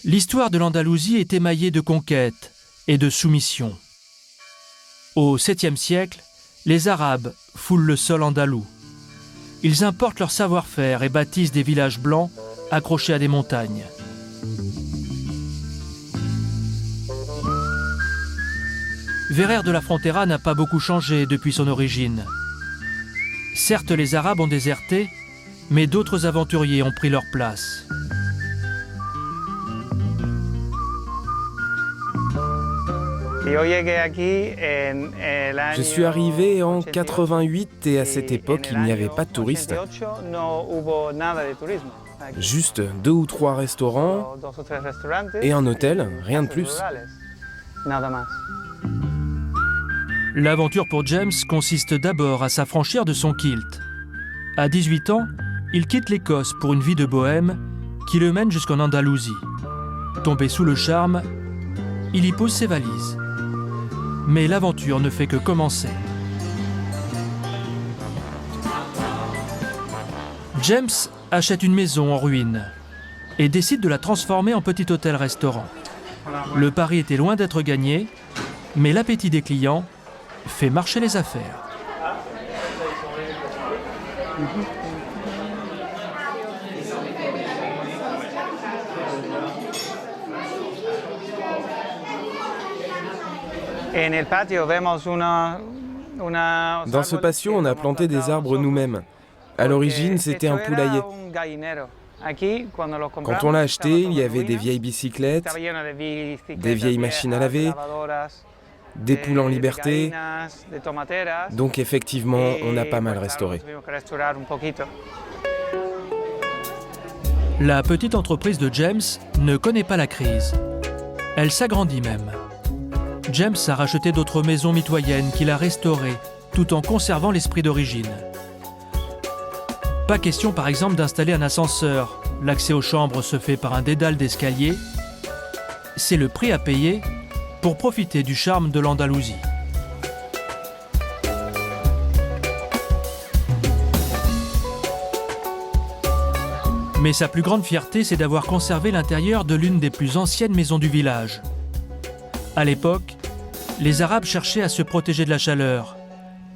L'histoire de l'Andalousie est émaillée de conquêtes et de soumissions. Au 7e siècle, les Arabes foulent le sol andalou. Ils importent leur savoir-faire et bâtissent des villages blancs accrochés à des montagnes. Verer de la Frontera n'a pas beaucoup changé depuis son origine. Certes, les Arabes ont déserté, mais d'autres aventuriers ont pris leur place. Je suis arrivé en 88 et à cette époque, il n'y avait pas de touristes. Juste 2 ou 3 restaurants et un hôtel, rien de plus. L'aventure pour James consiste d'abord à s'affranchir de son kilt. À 18 ans, il quitte l'Écosse pour une vie de bohème qui le mène jusqu'en Andalousie. Tombé sous le charme, il y pose ses valises. Mais l'aventure ne fait que commencer. James achète une maison en ruine et décide de la transformer en petit hôtel-restaurant. Le pari était loin d'être gagné, mais l'appétit des clients fait marcher les affaires. Dans ce patio, on a planté des arbres nous-mêmes. À l'origine, c'était un poulailler. Quand on l'a acheté, il y avait des vieilles bicyclettes, des vieilles machines à laver, des poules en liberté. Donc effectivement, on a pas mal restauré. La petite entreprise de James ne connaît pas la crise. Elle s'agrandit même. James a racheté d'autres maisons mitoyennes qu'il a restaurées, tout en conservant l'esprit d'origine. Pas question par exemple d'installer un ascenseur. L'accès aux chambres se fait par un dédale d'escalier. C'est le prix à payer pour profiter du charme de l'Andalousie. Mais sa plus grande fierté, c'est d'avoir conservé l'intérieur de l'une des plus anciennes maisons du village. À l'époque, les Arabes cherchaient à se protéger de la chaleur,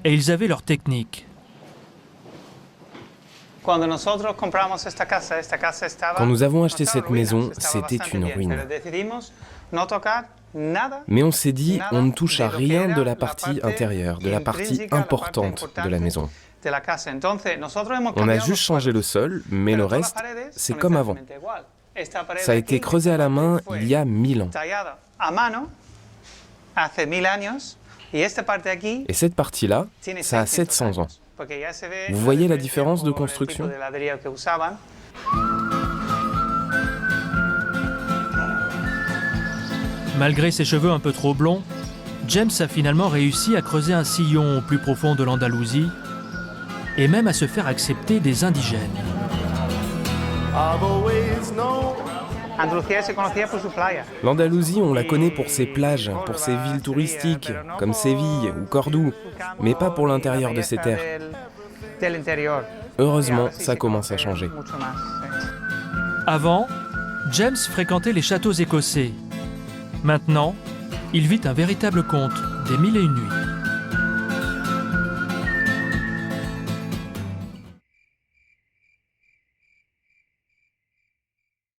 et ils avaient leur technique. Quand nous avons acheté cette maison, c'était une ruine. Mais on s'est dit, on ne touche à rien de la partie intérieure, de la partie importante de la maison. On a juste changé le sol, mais le reste, c'est comme avant. Ça a été creusé à la main il y a 1000 ans. Et cette partie-là, ça a 700 ans. Vous voyez la différence de construction ? Malgré ses cheveux un peu trop blonds, James a finalement réussi à creuser un sillon au plus profond de l'Andalousie et même à se faire accepter des indigènes. L'Andalousie, on la connaît pour ses plages, pour ses villes touristiques, comme Séville ou Cordoue, mais pas pour l'intérieur de ses terres. Heureusement, ça commence à changer. Avant, James fréquentait les châteaux écossais. Maintenant, il vit un véritable conte des 1001 nuits.